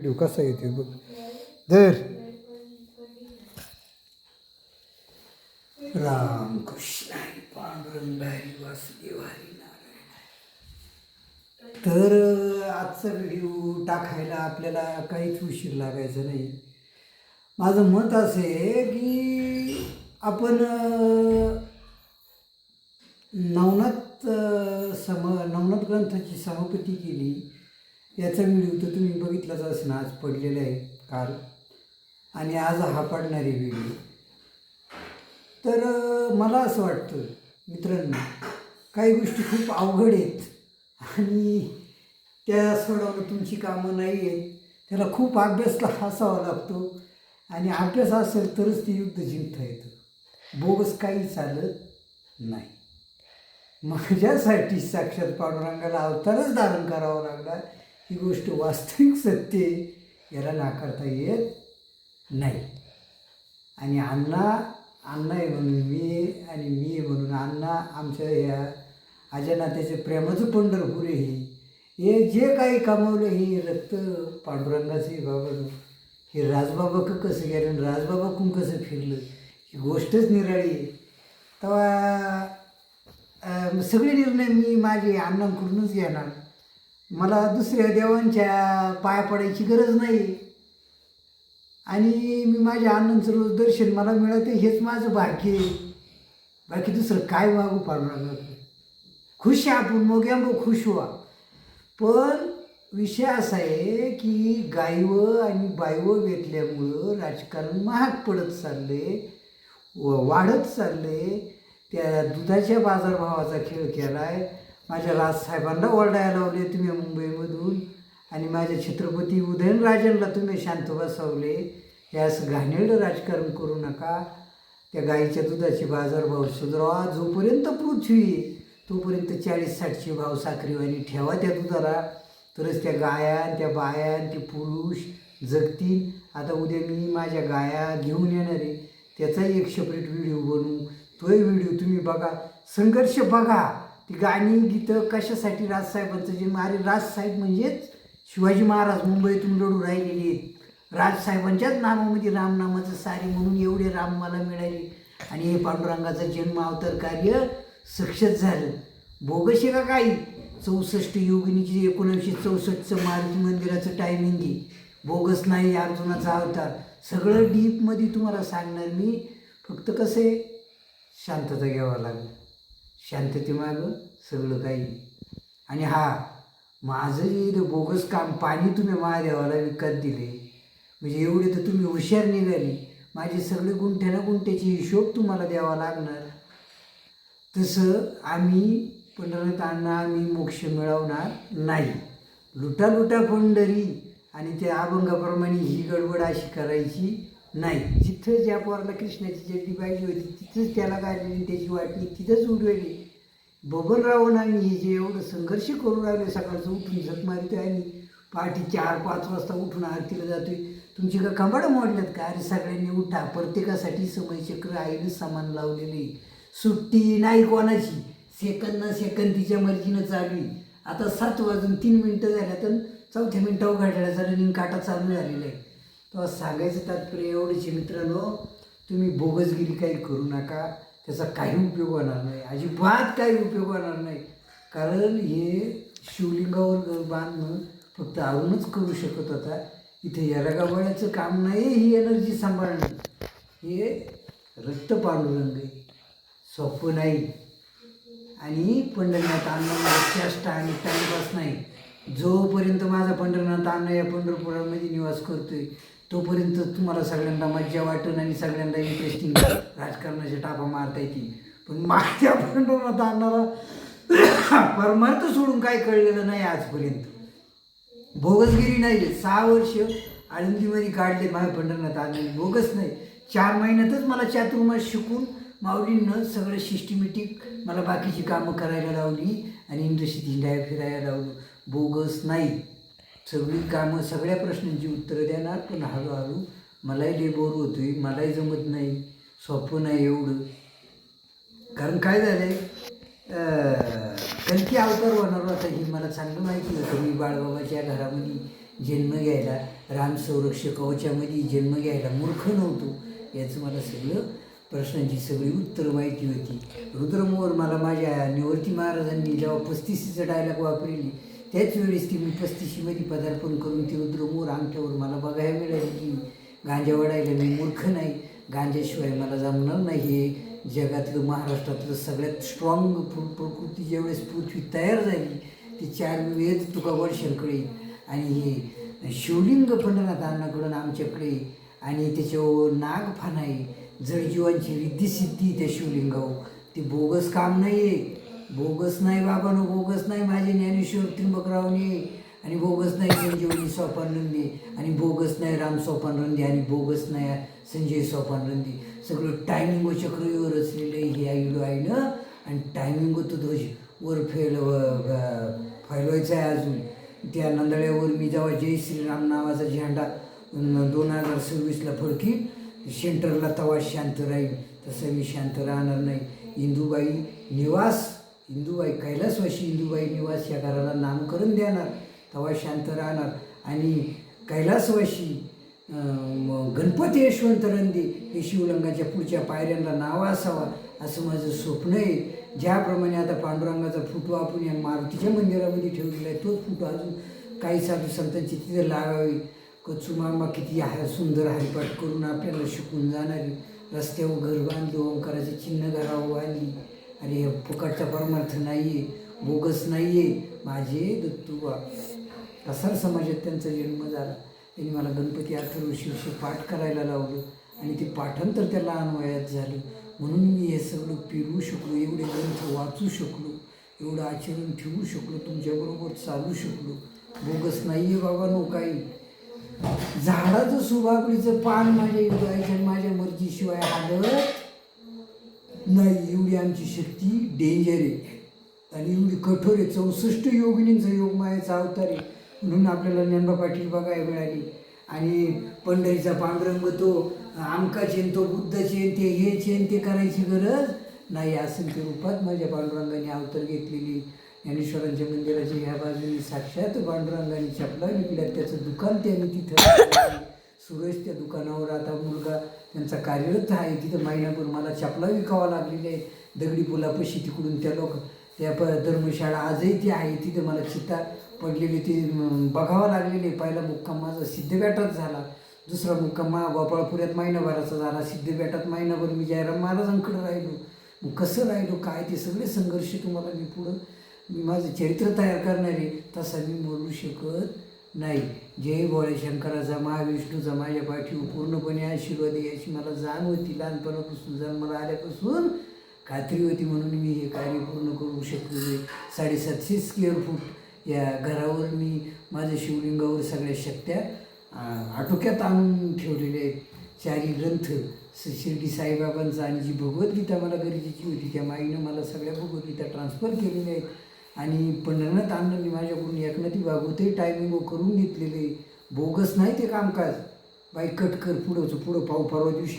Video कसा येते बघ दर राम कृष्ण पांडुरंग हरी वासुदेव हरी नारायण. तर आजचा व्हिडिओ टाकायला आपल्याला काहीच उशीर लागायचा नाही. माझं मत असं आहे की आपण नवनाथ ग्रंथाची समाप्ती केली. याचा व्हिडिओ तर तुम्ही बघितलाच असणार, आज पडलेला आहे काल आणि आज हा पडणारे व्हिडिओ. तर मला असं वाटतं मित्रांनो, काही गोष्टी खूप अवघड आहेत आणि त्या सोडवणं तुमची कामं नाही आहेत. त्याला खूप अभ्यासला असावा लागतो आणि अभ्यास असेल तरच ते युद्ध जिंकता येतं. बोगस काही चालत नाही. माझ्यासाठी साक्षात पांडुरंगाला अवतारच धारण करावा लागला. ही गोष्ट वास्तविक सत्य आहे, याला नाकारता येत नाही. आणि अण्णा आहे म्हणून मी आणि मी आहे म्हणून अण्णा, आमच्या ह्या अजनाथ्याचे प्रेमाचं पंढरपूर आहे. हे जे काही कमावलं हे रक्त पांडुरंगाचं बाबा. हे राजबाबा कसं गेलं आणि राजबाबा कुण कसं फिरलं, ही गोष्टच निराळी आहे. तेव्हा सगळे निर्णय मी माझे अण्णांकडूनच घेणार. मला दुसऱ्या देवांच्या पाया पडायची गरज नाही आणि मी माझ्या अण्णांचं रोज दर्शन मला मिळतं, हेच माझं भाग्य आहे. बाकी दुसरं काय मागू पांडुरंगाकडे. खुश आहे आपण, मग खुश व्हा. पण विषय असा आहे की गायवं आणि बायवं भेटल्यामुळं राजकारण महाग पडत चालले, वाढत चालले. त्या दुधाच्या बाजारभावाचा खेळ केला आहे. माझ्या राजसाहेबांना ओरडायला लावले तुम्ही मुंबईमधून आणि माझ्या छत्रपती उदयनराजांना तुम्ही शांत बसवले. हे असं घाणेरडं राजकारण करू नका. त्या गाईच्या दुधाचे बाजारभाव सुधारवा. जोपर्यंत पृथ्वी तोपर्यंत 40-60चे भाव साखरेवानी ठेवा त्या दुधाला, तरच त्या गाया त्या बाया ते पुरुष जगतील. आता उद्या मी माझ्या गाया घेऊन येणार आहे, त्याचाही एक सेपरेट व्हिडिओ बनवू. तोही व्हिडिओ तुम्ही बघा, संघर्ष बघा. ती गाणी गीतं कशासाठी राजसाहेबांचं जन्म. अरे राजसाहेब म्हणजेच शिवाजी महाराज मुंबईतून लढू राहिलेले आहेत. राजसाहेबांच्याच नावामध्ये रामनामाचं सारी म्हणून एवढे राम मला मिळाले आणि हे पांडुरंगाचं जन्म अवतार कार्य सक्सेस झालं. बोगस आहे का काही. 64 योगिनीची 1964चं मारुती मंदिराचं टायमिंग आहे, बोगस नाही. अर्जुनाचा अवतार सगळं डीपमध्ये तुम्हाला सांगणार मी. फक्त कसं आहे, शांतता घ्यावं लागेल. शांततेमागं सगळं काही. आणि माझं जे बोगस काम पाणी तुम्ही महादेवाला विकत दिले म्हणजे एवढे तर तुम्ही हुशार निघाली. माझे सगळे गुंठ्याला गुंठ्याचे हिशोब तुम्हाला द्यावा लागणार. तसं आम्ही पंढरनाथ अण्णा आम्ही मोक्ष मिळवणार नाही. लुटा पंढरी आणि त्या अभंगाप्रमाणे ही गडबड अशी करायची नाही. जिथं ज्या पोराला कृष्णाची चड्डी पाहिजे होती तिथंच त्याला गाडलेली, त्याची वाटणी तिथंच उडवली. बबनरावनं आम्ही हे जे एवढं संघर्ष करू राहिलो, सकाळचं उठून झक मारतोय आणि पहाटे 4-5 वाजता उठून आरतीला जातोय. तुमची का कंबाडं मोडल्यात का. अरे सगळ्यांनी उठा. प्रत्येकासाठी समयचक्र आईनं समान लावलेली. सुट्टी नाही कोणाची. सेकंद ना सेकंद तिच्या मर्जीनं चालली. आता 7:03 झाल्या तर 4थ्या मिनिटावर घड्याळाचा रनिंग काटा चालू झालेला आहे. तेव्हा सांगायचं तात्पर्य एवढंच मित्रांनो, तुम्ही बोगसगिरी काही करू नका. त्याचा काही उपयोग होणार नाही, अजिबात काही उपयोग होणार नाही. कारण हे शिवलिंगावर बांधणं फक्त आवरूनच करू शकत होता. इथे येरागावळ्याचं काम नाही. ही एनर्जी सांभाळणं हे रक्त पांडुरंग आहे, सोपं नाही. आणि पंढरनाथ अण्णा चेष्टा आणि टाईमपास नाही. जोपर्यंत माझा पंढरनाथ अण्णा या पंढरपुरामध्ये निवास करतोय तोपर्यंत तुम्हाला सगळ्यांना मज्जा वाटेल आणि सगळ्यांना इंटरेस्टिंग राजकारणाचे टापा मारता येतील. पण माझ्या पंढरनाथ अण्णाला परमार्थ सोडून काय कळलेलं नाही आजपर्यंत. बोगसगिरी नाही. 6 वर्ष आळंदीमध्ये काढले माझ्या पंढरनाथ अण्णांनी, बोगस नाही. 4 महिन्यातच मला चातुर्मास शिकून माऊलींनं सगळं सिस्टमॅटिक मला बाकीची कामं करायला लावली आणि इंडस्ट्रीत हिंडायला फिरायला लावलं. बोगस नाही. सगळी कामं सगळ्या प्रश्नांची उत्तरं देणार. पण हळूहळू मलाही लय बोर होतोय, मलाही जमत नाही, सोपं नाही एवढं. कारण काय झालं आहे, कल्की अवतार होणार होता ही मला चांगलं माहिती होतं. मी बाळबाबाच्या घरामध्ये जन्म घ्यायला राम संरक्षक कवचामध्ये जन्म घ्यायला मूर्ख नव्हतो याचं मला सगळं प्रश्नांची सगळी उत्तरं माहिती होती. रुद्रमोहर मला माझ्या निवर्ती महाराजांनी जेव्हा 35चा डायलॉग वापरली त्याच वेळेस ती मी 35मध्ये पदार्पण करून ती रुद्रमोहर अंगठ्यावर मला बघायला मिळाली की गांजा वडायला मी मूर्ख नाही, गांजाशिवाय मला जमणार नाही. हे जगातलं महाराष्ट्रातलं सगळ्यात स्ट्रॉंग प्रकृती ज्यावेळेस पृथ्वी तयार झाली ती 4 वेद तुकावडशांकडे आणि हे शिवलिंग पंढरनाथ अण्णाकडून आमच्याकडे आणि त्याच्यावर नागफान आहे, जडजीवांची रिद्धिसिद्धी त्या शिवलिंगावर. ते बोगस काम नाही आहे, बोगस नाही बाबांनो, बोगस नाही माझे ज्ञानेश्वर त्र्यंबकरावने आणि बोगस नाही संजीवनी सोपान रंदे आणि बोगस नाही राम सोपान रंदे आणि बोगस नाही संजय सोपान रंदे. सगळं टायमिंग व चक्रवर असलेलं हे आहे ना. आणि टायमिंग तो ध्वज वर फैलवायचा आहे अजून. त्या नंदळ्यावर मी जेव्हा जय श्रीराम नावाचा झेंडा 2026ला फडकी सेंटरला तवा शांत राहील, तसं मी शांत राहणार नाही. इंदुबाई निवास, इंदुबाई कैलासवासी इंदुबाई निवास या घराला नामकरण देणार तवा शांत राहणार. आणि कैलासवासी गणपती यशवंत रंदे हे शिवलिंगाच्या पुढच्या पायऱ्यांना नाव असावा असं माझं स्वप्न आहे. ज्याप्रमाणे आता पांडुरंगाचा फोटो आपण या मारुतीच्या मंदिरामध्ये ठेवलेला आहे तोच फोटो अजून काही साधू संतांची तिथे लावावी. कचूमामा किती सुंदर हरिपाठ करून आपल्याला शिकून जाणारी, रस्त्यावर घर बांधलं, ओंकाराचे चिन्ह घरावर बांधली. अरे हे फुकटचा परमार्थ नाही आहे, बोगस नाही आहे. माझे दत्तूबा कसार समाजात त्यांचा जन्म झाला. त्यांनी मला गणपती अथर्वशीर्ष पाठ करायला लावलं आणि ते पाठांतर त्या लहान वयात झालं. म्हणून मी हे सगळं पिरवू शकलो, एवढे ग्रंथ वाचू शकलो, एवढं आचरण ठेवू शकलो, तुमच्याबरोबर चालू शकलो. बोगस नाही आहे बाबांनो काही. झाडाचं सुभाबळीचं पान माझ्या युगाच्या माझ्या मर्जीशिवाय हालत नाही. एवढी आमची शक्ती डेंजर आहे आणि एवढी कठोर आहे. 64 योगिनींचा योग मायाचा अवतार आहे. म्हणून आपल्याला ज्ञानोबा पाटील बघायला मिळाली. आणि पंढरीचा पांडुरंग तो आमका चेन, तो बुद्ध चेन, ते हे चेन ते करायची गरज नाही. असंख्य रूपात माझ्या पांडुरंगाने अवतार घेतलेली. ज्ञानेश्वरांच्या मंदिराच्या ह्या बाजूने साक्षात पांडुरंगाने चपला विकल्या. त्याचं दुकान त्यांनी तिथं सुरेश त्या दुकानावर आता मुलगा त्यांचा कार्यरत आहे. तिथं महिनाभर मला चपला विकावा लागलेली आहे. दगडी पुलापाशी तिकडून त्या लोक त्या धर्मशाळा आजही ती आहे. तिथं मला चिता पडलेली ती बघावं लागलेली. पहिला मुक्काम माझा सिद्धबेटात झाला, दुसरा मुक्काम गोपाळपुऱ्यात महिनाभराचा झाला. सिद्धबेटात महिनाभर मी जयराम महाराजांकडे राहिलो. मग कसं राहिलो काय ते सगळे संघर्ष तुम्हाला मी पुढं मी माझं चरित्र तयार करणार आहे. तसा मी बोलू शकत नाही. जय भोळे शंकराचा महाविष्णूचा माझ्या पाठीवर पूर्णपणे आशीर्वाद याची मला जाण होती. लहानपणापासून जन्माला आल्यापासून खात्री होती. म्हणून मी हे कार्य पूर्ण करू शकलो. 750 स्क्वेअर फूट या घरावर मी माझ्या शिवलिंगावर सगळ्या शक्त्या आटोक्यात आणून ठेवलेले आहेत. 4 ग्रंथ शिर्डी साईबाबांचा आणि जी भगवद्गीता मला गरजेची होती त्या माईनं मला सगळ्या भगवद्गीता ट्रान्सफर केलेल्या आहेत. आणि पंढरनाथ अण्णांनी माझ्याकडून एकनाथी भागवतही टायमिंग करून घेतलेले. बोगस नाही ते कामकाज. बाई कट कर पुढं पाहू परवा दिवशी